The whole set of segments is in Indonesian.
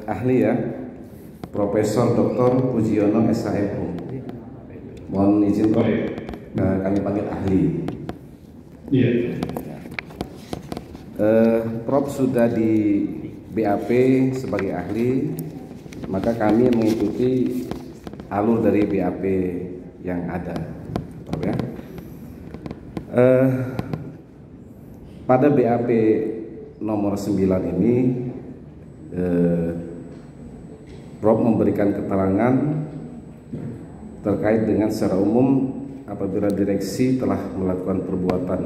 ahli ya, Profesor Dr. Pujiono SHMU. Mohon izin Prof, kami panggil ahli. Iya. Prof sudah di BAP sebagai ahli, maka kami mengikuti alur dari BAP yang ada, Prof ya. Pada BAP nomor 9 ini Prof memberikan keterangan terkait dengan secara umum apabila direksi telah melakukan perbuatan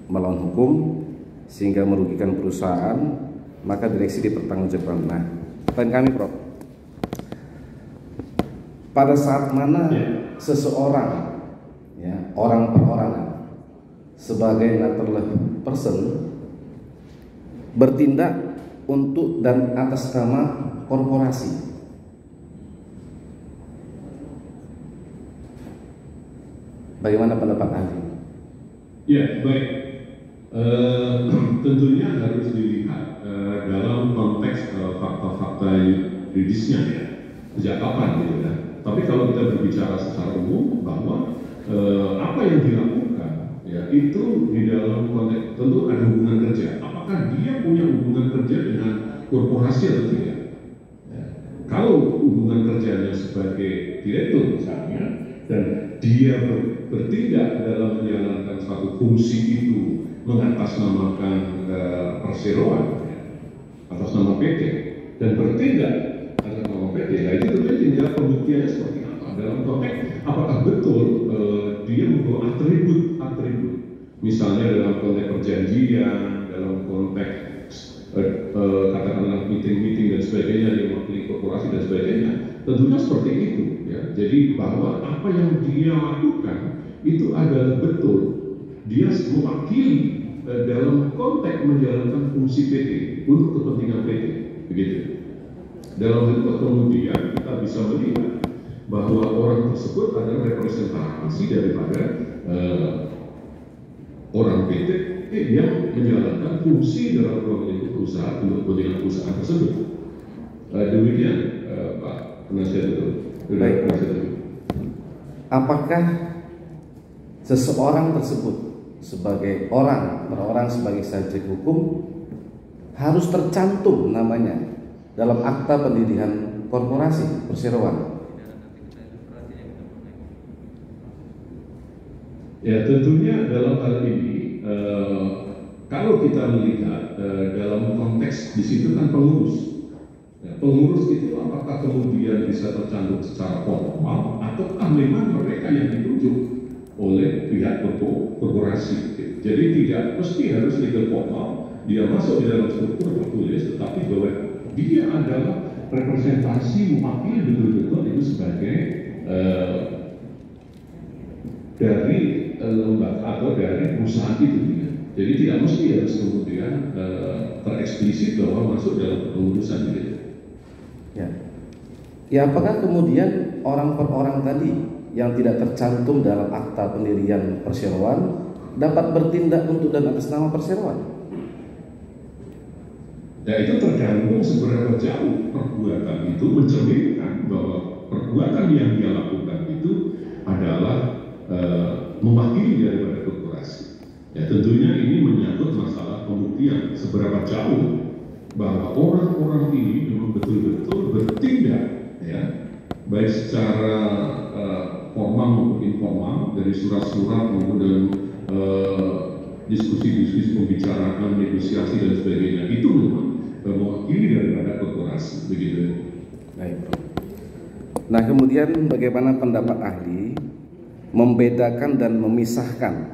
melawan hukum sehingga merugikan perusahaan, maka direksi dipertanggungjawabkan. Nah, pertanyaan kami Prof, pada saat mana seseorang ya, orang perorangan sebagai natural person bertindak untuk dan atas nama korporasi? Bagaimana pendapat ahli? Ya, baik. Tentunya harus dilihat dalam konteks fakta-fakta yuridisnya ya, sejak kapan gitu ya. Tapi kalau kita berbicara secara umum bahwa apa yang dilakukan ya itu di dalam konteks tentu ada hubungan kerja. Apakah dia punya hubungan kerja dengan korporasi atau tidak? Ya. Kalau hubungan kerjanya sebagai direktur misalnya dan dia bertindak dalam menjalankan suatu fungsi itu mengatasnamakan perseroan ya, atas nama PT dan bertindak atas nama PT, nah itu tentunya tinggal pembuktiannya seperti apa dalam konteks apakah betul dia membawa atribut misalnya dalam konteks perjanjian, dalam konteks katakanlah meeting dan sebagainya yang mewakili korporasi dan sebagainya, tentunya seperti itu ya. Jadi bahwa apa yang dia lakukan itu adalah betul dia mewakili dalam konteks menjalankan fungsi PT untuk kepentingan PT, begitu. Dalam hal itu kemudian kita bisa melihat bahwa orang tersebut adalah representasi daripada orang PT yang menjalankan fungsi dalam ruang perusahaan untuk kepentingan perusahaan tersebut. Demikian Pak Penasihat itu. Baik. Apakah seseorang tersebut sebagai orang sebagai subjek hukum harus tercantum namanya dalam akta pendirian korporasi perseroan? Ya tentunya dalam hal ini kalau kita melihat dalam konteks di situ kan pengurus. Ya, pengurus itu apakah kemudian bisa tercantum secara formal ataukah memang mereka yang ditunjuk oleh pihak korporasi? Jadi tidak mesti harus legal formal dia masuk di dalam struktur tertulis, tetapi bahwa dia adalah representasi mewakili betul-betul itu sebagai dari lembaga atau dari perusahaan itu ya. Jadi tidak mesti harus kemudian tereksplisit bahwa masuk dalam kepengurusan gitu. Ya, apakah kemudian orang per orang tadi yang tidak tercantum dalam akta pendirian perseroan dapat bertindak untuk dan atas nama perseroan? Ya itu tergantung seberapa jauh perbuatan itu mencerminkan bahwa perbuatan yang dia lakukan itu adalah mewakili daripada korporasi. Ya tentunya ini menyangkut masalah pembuktian seberapa jauh bahwa orang-orang ini memang betul-betul bertindak ya baik secara formal maupun informal dari surat-surat maupun dalam diskusi-diskusi pembicaraan, negosiasi dan sebagainya itu memang mewakili daripada korporasi begitu. Baik. Nah kemudian bagaimana pendapat ahli membedakan dan memisahkan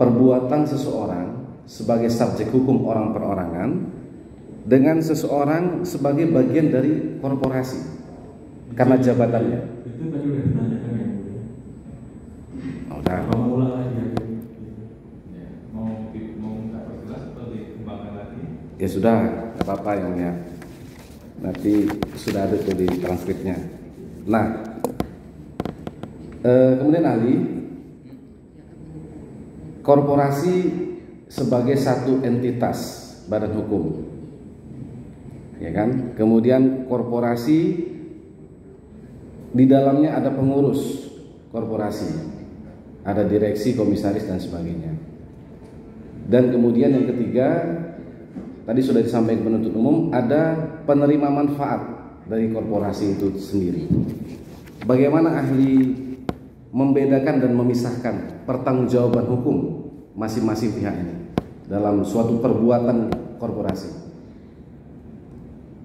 perbuatan seseorang sebagai subjek hukum orang perorangan dengan seseorang sebagai bagian dari korporasi karena jabatannya? Itu tadi udah ditanyakan ya Bu. Udah. Mau ulang lagi ya? Mau minta perjelas atau dikembangkan lagi? Ya sudah, nggak apa-apa yang ya. Nanti sudah ada tuh di transkripnya. Nah, kemudian ahli, korporasi sebagai satu entitas badan hukum ya kan? Kemudian korporasi, di dalamnya ada pengurus korporasi, ada direksi, komisaris dan sebagainya. Dan kemudian yang ketiga, tadi sudah disampaikan penuntut umum, ada penerima manfaat dari korporasi itu sendiri. Bagaimana ahli membedakan dan memisahkan pertanggungjawaban hukum masing-masing pihak ini dalam suatu perbuatan korporasi?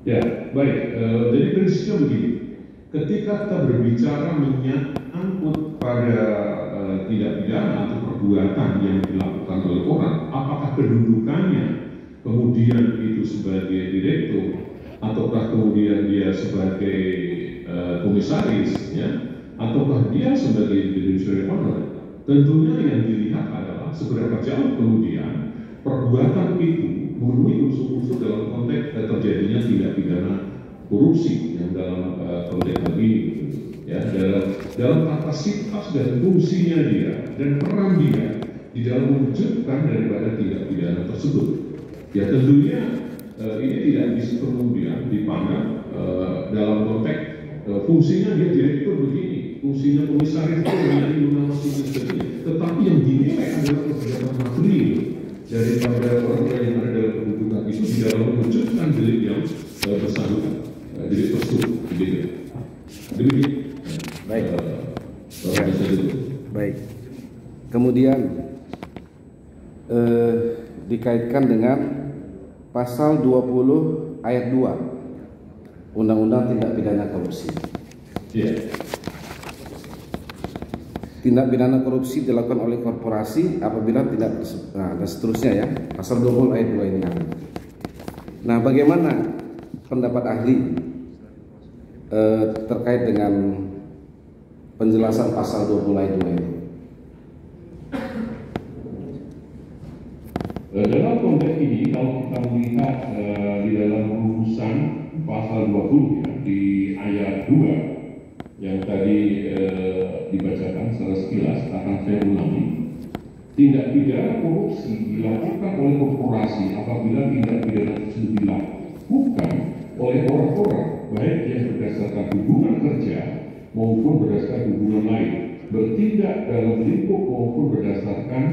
Ya, baik. Jadi prinsipnya begini, ketika kita berbicara menyangkut pada tindak pidana atau perbuatan yang dilakukan oleh orang, apakah kedudukannya kemudian itu sebagai direktur ataukah kemudian dia sebagai komisaris, ya, ataukah dia sebagai fiduciary owner, tentunya yang dilihat adalah seberapa jauh kemudian perbuatan itu memenuhi unsur-unsur dalam konteks terjadinya tindak pidana korupsi yang dalam konteks ini, ya, dalam kapasitas dan fungsinya dia dan peran dia di dalam mewujudkan daripada tindak pidana tersebut. Ya tentunya ini tidak bisa kemudian dipandang dalam konteks fungsinya dia direktur begini, fungsinya komisaris itu menjadi mengawasi begini, tetapi yang dinilai adalah kegiatan material daripada orang yang ada dalam kedudukan itu di dalam mewujudkan delik yang bersangkutan, delik tersebut, begitu. Demikian. Baik. Baik. Kemudian dikaitkan dengan pasal 20 ayat 2 Undang-Undang Tindak Pidana Korupsi. Yeah. Tindak pidana korupsi dilakukan oleh korporasi apabila tidak, dan seterusnya ya, pasal 20 ayat 2 ini. Nah, bagaimana pendapat ahli terkait dengan penjelasan pasal 20 ayat 2 ini? Dalam konteks ini, kalau kita melihat di dalam rumusan pasal 20 ya, di ayat 2 yang tadi dibacakan secara sekilas, akan saya ulangi. Tindak pidana korupsi dilakukan oleh korporasi apabila tindak pidana tersebut dilakukan oleh orang-orang baik yang berdasarkan hubungan kerja maupun berdasarkan hubungan lain, bertindak dalam lingkup maupun berdasarkan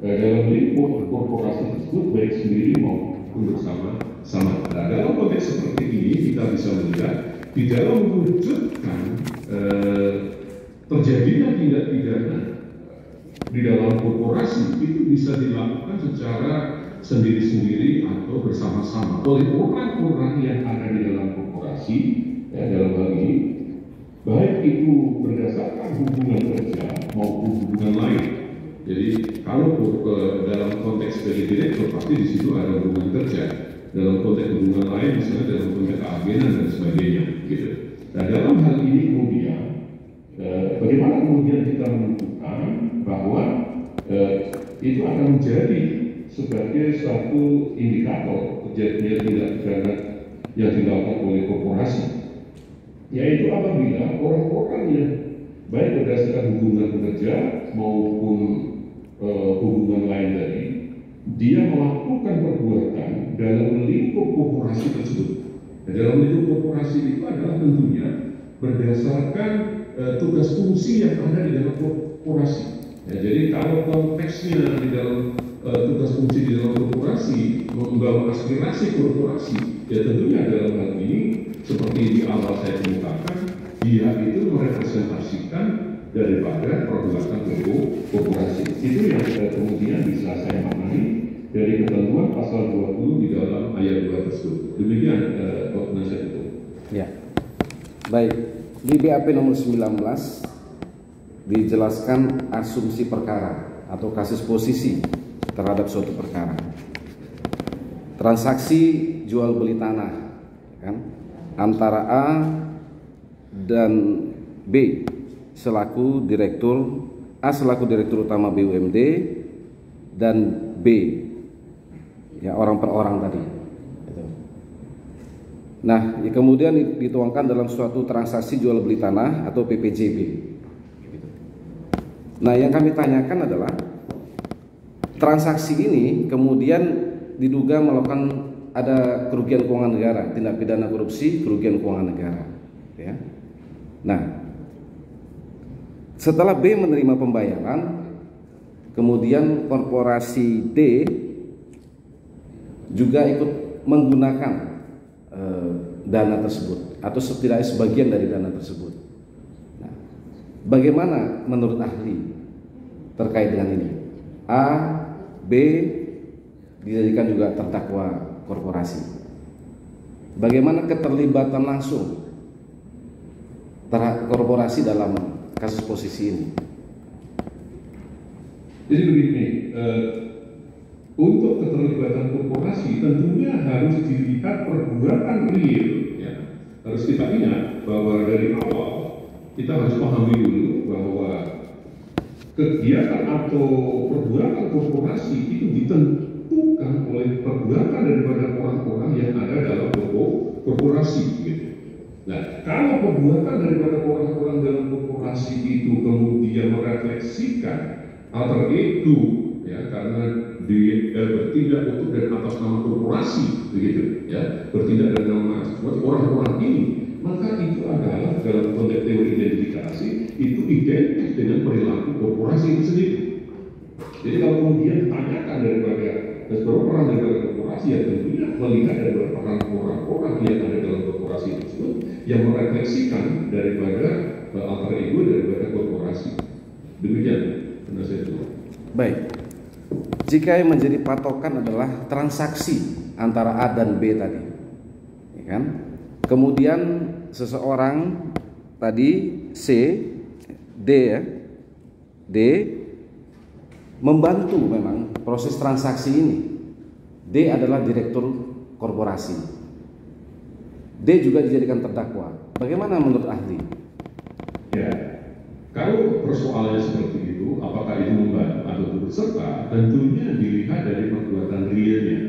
dalam lingkup korporasi tersebut baik sendiri maupun bersama-sama. Nah, dalam konteks seperti ini kita bisa melihat di dalam mewujudkan terjadinya tindak pidana di dalam korporasi itu bisa dilakukan secara sendiri-sendiri atau bersama-sama oleh orang-orang yang ada di dalam korporasi, ya, dalam hal ini baik itu berdasarkan hubungan kerja maupun hubungan lain. Jadi kalau dalam konteks sebagai direktur pasti di situ ada hubungan kerja, dalam konteks hubungan lain misalnya dalam konteks keagenan dan sebagainya, gitu. Nah, dalam hal ini kemudian bagaimana kemudian kita menentukan bahwa itu akan menjadi sebagai suatu indikator terjadinya tindak pidana yang dilakukan oleh korporasi, yaitu apabila orang-orang yang baik berdasarkan hubungan kerja maupun hubungan lain tadi, dia melakukan perbuatan dalam lingkup korporasi tersebut. Nah, dalam lingkup korporasi itu adalah tentunya berdasarkan tugas fungsi yang ada di dalam korporasi. Ya, jadi kalau konteksnya di dalam tugas fungsi di dalam korporasi membawa aspirasi korporasi, ya tentunya dalam hal ini seperti di awal saya kemukakan, dia itu merepresentasikan daripada perbuatan korporasi. Itu yang kemudian bisa saya maknai dari ketentuan pasal 20 di dalam ayat 2 tersebut. Demikian penasihat itu. Ya. Baik, di BAP nomor 19 dijelaskan asumsi perkara atau kasus posisi terhadap suatu perkara. Transaksi jual beli tanah, kan, antara A dan B selaku direktur, A selaku direktur utama BUMD dan B ya orang per orang tadi. Nah, kemudian dituangkan dalam suatu transaksi jual beli tanah atau PPJB. Nah, yang kami tanyakan adalah transaksi ini kemudian diduga melakukan ada kerugian keuangan negara, tindak pidana korupsi, kerugian keuangan negara. Ya. Nah, setelah B menerima pembayaran, kemudian korporasi D juga ikut menggunakan dana tersebut atau setidaknya sebagian dari dana tersebut. Nah, bagaimana menurut ahli terkait dengan ini? A, B dijadikan juga terdakwa korporasi. Bagaimana keterlibatan langsung korporasi dalam kasus posisi ini? Jadi begini, untuk keterlibatan korporasi tentunya harus dilihat perbuatan real, ya. Harus kita ingat bahwa dari awal kita harus pahami dulu bahwa kegiatan atau perbuatan korporasi itu ditentukan oleh perbuatan daripada orang-orang yang ada dalam korporasi, gitu. Nah, kalau perbuatan daripada orang-orang dalam korporasi itu kemudian merefleksikan alter ego, ya, karena dia bertindak untuk dan atas nama korporasi, begitu, ya, bertindak dan nama orang-orang ini, maka itu adalah dalam konteks teori identifikasi itu identik dengan perilaku korporasi itu sendiri. Jadi kalau kemudian ditanyakan daripada beberapa orang daripada korporasi, ya tentunya melihat daripada orang-orang yang ada dalam korporasi tersebut yang merefleksikan daripada alter ego daripada korporasi. Demikian penasihat itu. Baik. Jika yang menjadi patokan adalah transaksi antara A dan B tadi, ya kan? Kemudian seseorang tadi C, D ya, D membantu memang proses transaksi ini. D adalah direktur korporasi. D juga dijadikan terdakwa. Bagaimana menurut ahli? Ya, kalau persoalannya seperti itu, apakah itu membantu atau turut serta, tentunya dilihat dari perbuatan realnya,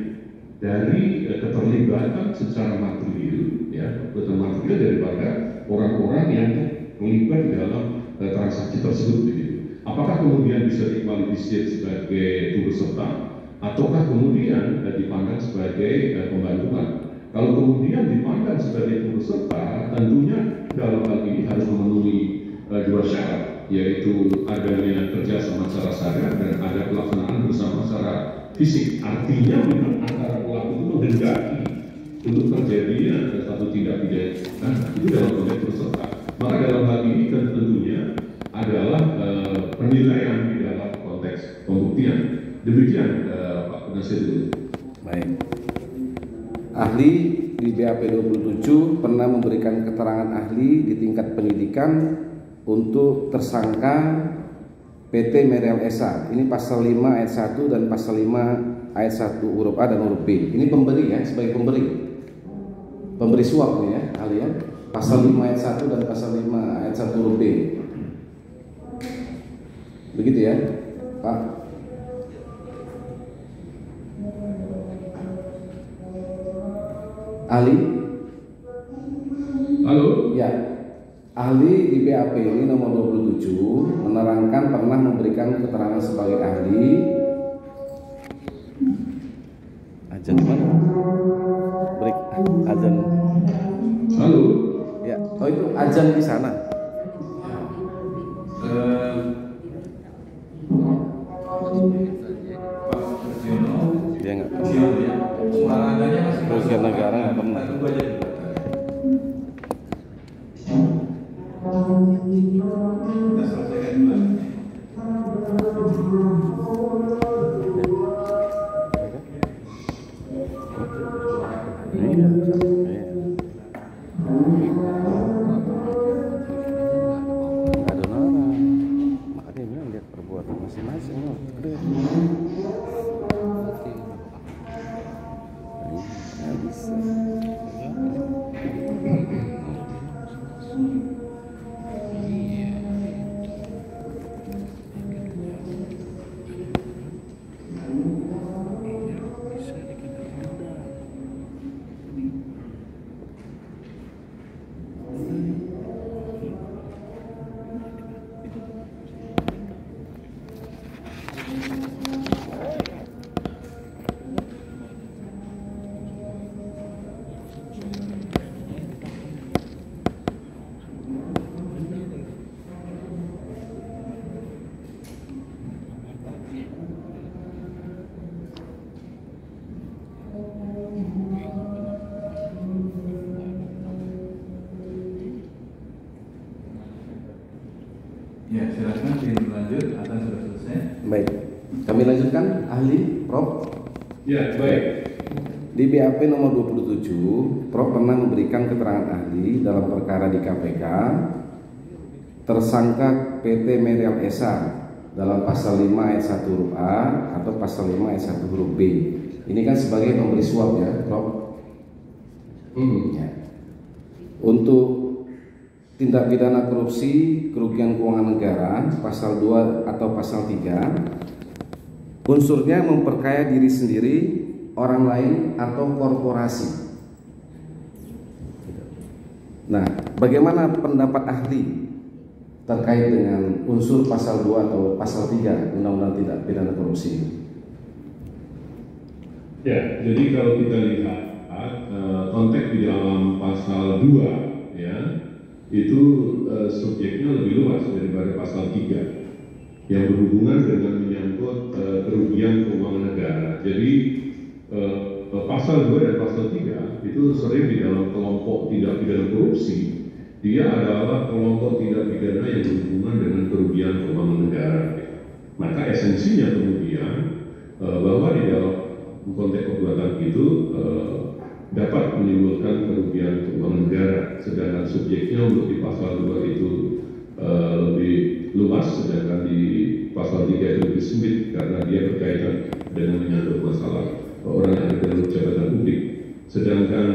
dari keterlibatan secara material, ya, keterlibatan material daripada orang-orang yang terlibat di dalam transaksi tersebut. Begitu. Apakah kemudian bisa dikualifikasi sebagai turut serta, ataukah kemudian dipandang sebagai pembantuan? Kalau kemudian dipandang sebagai turut serta, tentunya dalam hal ini harus memenuhi dua syarat, yaitu adanya kerjasama secara sadar dan ada pelaksanaan bersama secara fisik. Artinya memang antara pelaku itu menghendaki untuk terjadinya satu tindak pidana, itu dalam konteks turut serta. Maka dalam hal ini kan tentunya adalah penilaian di dalam konteks pembuktian. Demikian Pak Penasihat itu. Baik. Ahli di BAP 27 pernah memberikan keterangan ahli di tingkat penyidikan untuk tersangka PT Merial Esa. Ini pasal 5 ayat 1 dan pasal 5 ayat 1 huruf A dan huruf B. Ini pemberi ya, sebagai pemberi. Pemberi suap nih ya, ahli ya. Pasal 5 ayat 1 dan pasal 5 ayat 1 huruf B. Begitu ya, Pak. Ahli? Halo? Ya. Ahli di BAP ini nomor 27 menerangkan pernah memberikan keterangan sebagai ahli. Ajan mana? Break ajan. Halo? Ya. Oh itu ajan di sana. Dia nggak kerugian negara nggak pernah. Kita selesaikan dulu. Ada orang, makanya bilang lihat perbuatan masing-masing. Nggak bisa. lanjut atau sudah selesai? Baik, kami lanjutkan ahli Prof. Ya, baik. Di BAP nomor 27, Prof pernah memberikan keterangan ahli dalam perkara di KPK tersangka PT Meriam Esa dalam pasal 5 ayat 1 huruf A atau pasal 5 ayat 1 huruf B. Ini kan sebagai pemberi suap ya, Prof. Ya. Untuk tindak pidana korupsi kerugian keuangan negara pasal 2 atau pasal 3, unsurnya memperkaya diri sendiri, orang lain atau korporasi. Nah, bagaimana pendapat ahli terkait dengan unsur pasal 2 atau pasal 3 Undang-Undang Tindak Pidana Korupsi? Ya, jadi kalau kita lihat konteks di dalam pasal 2 ya, itu subjeknya lebih luas daripada pasal 3 yang berhubungan dengan menyangkut kerugian keuangan negara. Jadi pasal 2 dan pasal 3 itu sering di dalam kelompok tindak pidana korupsi. Dia adalah kelompok tindak pidana yang berhubungan dengan kerugian keuangan negara. Maka esensinya kemudian bahwa di dalam konteks perbuatan itu dapat menimbulkan kerugian keuangan negara, sedangkan subjeknya untuk di pasal 2 itu lebih luas, sedangkan di pasal 3 itu lebih sempit karena dia berkaitan dengan menyangkut masalah orang yang ada dalam jabatan publik. Sedangkan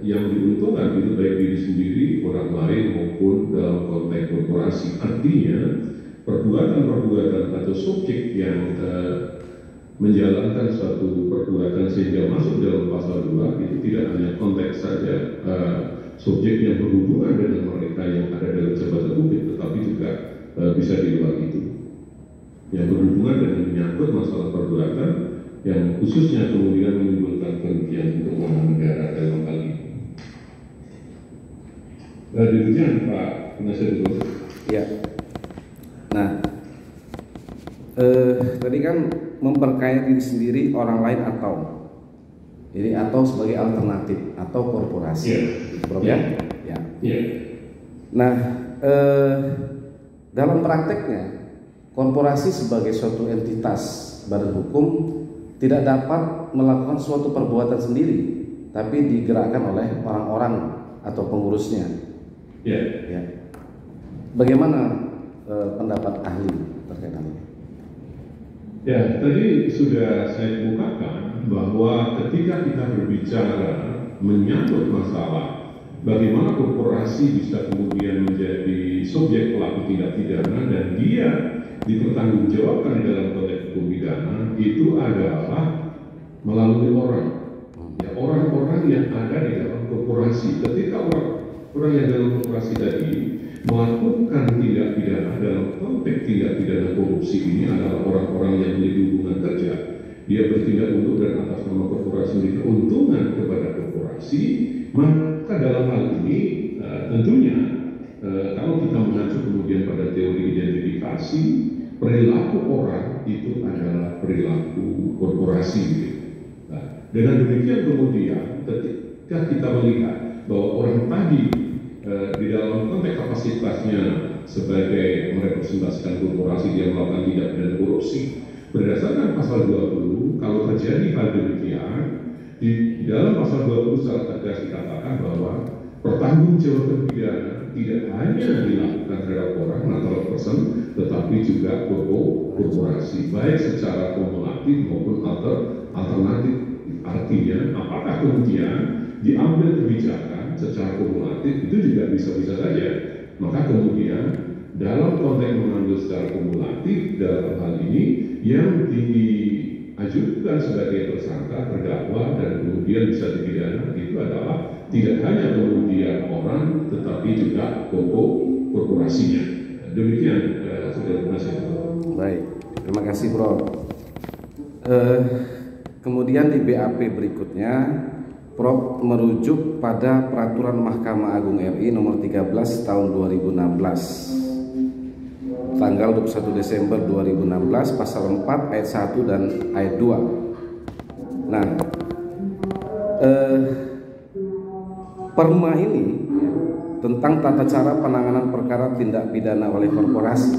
yang diuntungkan itu baik diri sendiri, orang lain maupun dalam konteks korporasi. Artinya perbuatan-perbuatan atau subjek yang menjalankan suatu perbuatan sehingga masuk dalam pasal 2 itu tidak hanya konteks saja subjek yang berhubungan dengan mereka yang ada dalam jabatan publik, tetapi juga bisa di luar itu, yang berhubungan dengan menyangkut masalah perbuatan yang khususnya kemudian menimbulkan kerugian keuangan negara dalam hal ini. Demikian Pak Penasihat Hukum. Ya. Nah, tadi kan memperkaya diri sendiri, orang lain atau, jadi atau sebagai alternatif atau korporasi, ya. Ya. Nah, dalam prakteknya korporasi sebagai suatu entitas badan hukum tidak dapat melakukan suatu perbuatan sendiri, tapi digerakkan oleh orang-orang atau pengurusnya. Ya. Bagaimana pendapat ahli terkait hal ini? Ya, tadi sudah saya kemukakan bahwa ketika kita berbicara menyangkut masalah bagaimana korporasi bisa kemudian menjadi subjek pelaku tindak pidana dan dia dipertanggungjawabkan di dalam konteks hukum pidana, itu adalah melalui orang, ya, orang-orang yang ada di dalam korporasi. Ketika orang yang dalam korporasi tadi melakukan tindak pidana dalam konteks tindak pidana korupsi, ini adalah orang-orang yang memiliki hubungan kerja. Dia bertindak untuk dan atas nama korporasi memberi keuntungan kepada korporasi. Maka dalam hal ini tentunya kalau kita mengacu kemudian pada teori identifikasi, perilaku orang itu adalah perilaku korporasi. Nah, dengan demikian kemudian ketika kita melihat bahwa orang tadi di dalam konteks kapasitasnya sebagai merepresentasikan korporasi, dia melakukan tindak pidana korupsi berdasarkan pasal 20. Kalau terjadi hal demikian, di dalam pasal 20 secara tegas dikatakan bahwa pertanggungjawaban pidana tidak hanya dilakukan terhadap orang atau person, tetapi juga korporasi, baik secara kumulatif maupun alternatif. Artinya, apakah kemudian diambil kebijakan secara kumulatif itu juga bisa-bisa saja. Maka kemudian dalam konteks mengambil secara kumulatif dalam hal ini yang diajukan sebagai tersangka, terdakwa dan kemudian bisa dipidana itu adalah tidak hanya kemudian orang tetapi juga korporasinya. Demikian saudara penasihat. Baik, terima kasih Prof. Kemudian di BAP berikutnya Prof merujuk pada Peraturan Mahkamah Agung RI nomor 13 tahun 2016 tanggal 21 Desember 2016 pasal 4 ayat 1 dan ayat 2. Nah, Perma ini tentang tata cara penanganan perkara tindak pidana oleh korporasi.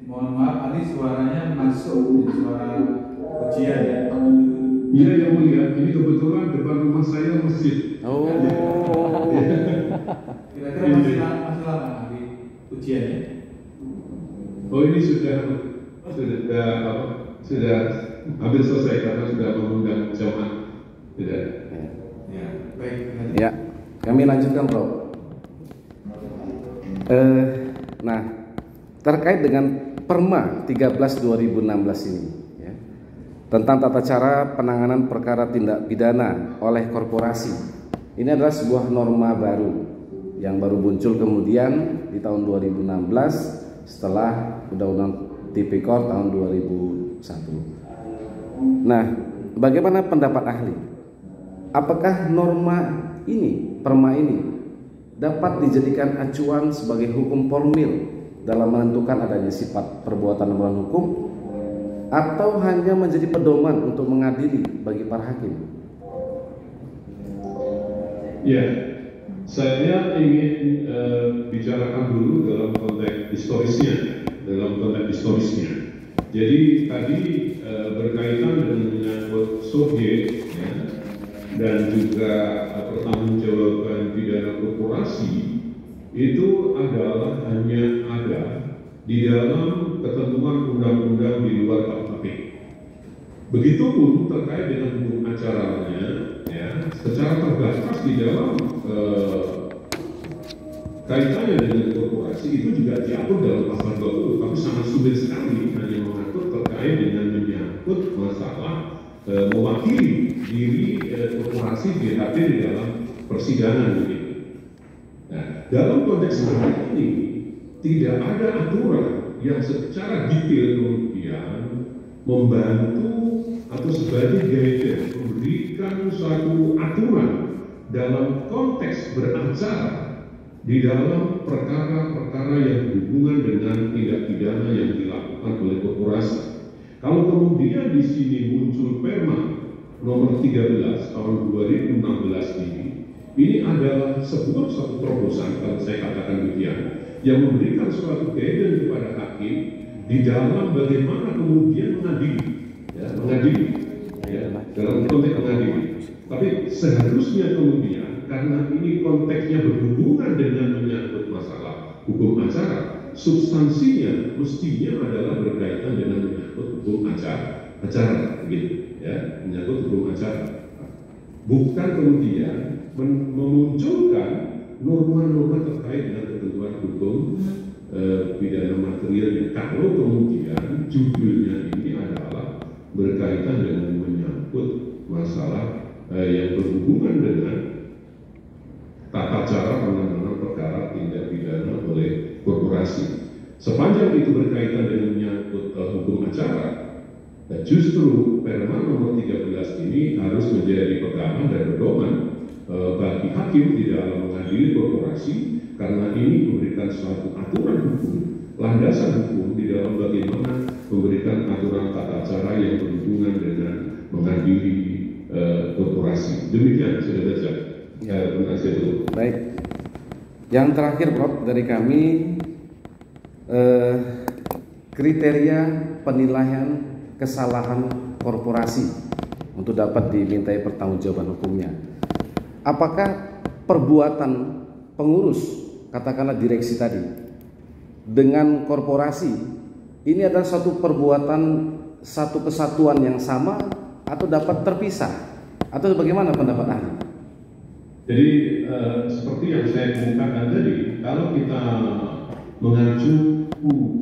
Mohon maaf, Ali suaranya masuk di suara ujian ya. Iya yang mulia, ini kebetulan depan rumah saya masjid. Oh. Kira-kira masih lama Ali ujiannya? Oh ini sudah hampir selesai karena sudah mengundang jamaah. Tidak. Ya, baik. Ya, kami lanjutkan, Bro. Nah, terkait dengan Perma 13/2016 ini, ya, tentang tata cara penanganan perkara tindak pidana oleh korporasi. Ini adalah sebuah norma baru yang baru muncul kemudian di tahun 2016 setelah Undang-Undang Tipikor tahun 2001. Nah, bagaimana pendapat ahli? Apakah norma ini, Perma ini, dapat dijadikan acuan sebagai hukum formil dalam menentukan adanya sifat perbuatan melawan hukum, atau hanya menjadi pedoman untuk mengadili bagi para hakim? Ya, saya ingin bicarakan dulu dalam konteks historisnya. Jadi tadi berkaitan dengan menyangkut subjek ya, dan juga pertanggungjawaban pidana korporasi itu adalah hanya ada di dalam ketentuan undang-undang di luar KUHP. Begitupun terkait dengan hukum acaranya, ya, secara terbatas di dalam kaitannya dengan korporasi itu juga diatur dalam pasal 20, tapi sangat sulit sekali hanya mengatur terkait dengan menyangkut masalah mewakili diri korporasi BHP di dalam persidangan begitu. Nah, dalam konteks seperti ini tidak ada aturan yang secara detail kemudian membantu atau sebagai guidance memberikan suatu aturan dalam konteks beracara di dalam perkara-perkara yang berhubungan dengan tindak pidana yang dilakukan oleh korporasi. Kalau kemudian di sini muncul Perma nomor 13 tahun 2016 ini adalah sebuah suatu terobosan, kalau saya katakan demikian, yang memberikan suatu guidance kepada hakim di dalam bagaimana kemudian mengadili, dalam konteks mengadili. Tapi seharusnya kemudian karena ini konteksnya berhubungan dengan menyangkut masalah hukum acara, substansinya mestinya adalah berkaitan dengan menyangkut hukum acara, begitu, ya, menyangkut hukum acara. Bukan kemudian memunculkan norma-norma terkait dengan ketentuan hukum pidana material. Kalau kemudian judulnya ini adalah berkaitan dengan menyangkut masalah yang berhubungan dengan tata cara penanganan perkara tindak pidana oleh korporasi. Sepanjang itu berkaitan dengan menyangkut hukum acara, justru Perma nomor 13 ini harus menjadi pegangan dan pedoman bagi hakim di dalam mengadili korporasi, karena ini memberikan suatu aturan hukum, landasan hukum di dalam bagaimana memberikan aturan tata cara yang berhubungan dengan mengadili korporasi. Demikian sudah saja. Terima kasih dulu. Baik. Yang terakhir, Prof, dari kami kriteria penilaian kesalahan korporasi untuk dapat dimintai pertanggungjawaban hukumnya. Apakah perbuatan pengurus, katakanlah direksi tadi, dengan korporasi ini adalah suatu perbuatan, satu kesatuan yang sama, atau dapat terpisah, atau bagaimana pendapat ahli? Jadi seperti yang saya kemukakan tadi, kalau kita mengacu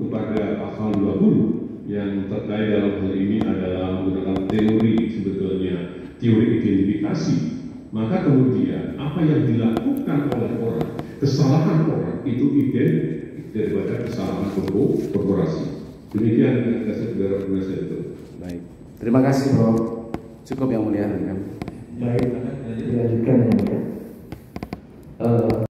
kepada pasal 20 yang terkait dalam hal ini adalah menggunakan teori, sebetulnya teori identifikasi, maka kemudian apa yang dilakukan oleh orang, kesalahan orang itu identik daripada kesalahan korporasi. Demikian yang saya saudara penasihat itu. Baik, terima kasih, Bro. Cukup yang mulia kan? Baik, dilanjutkan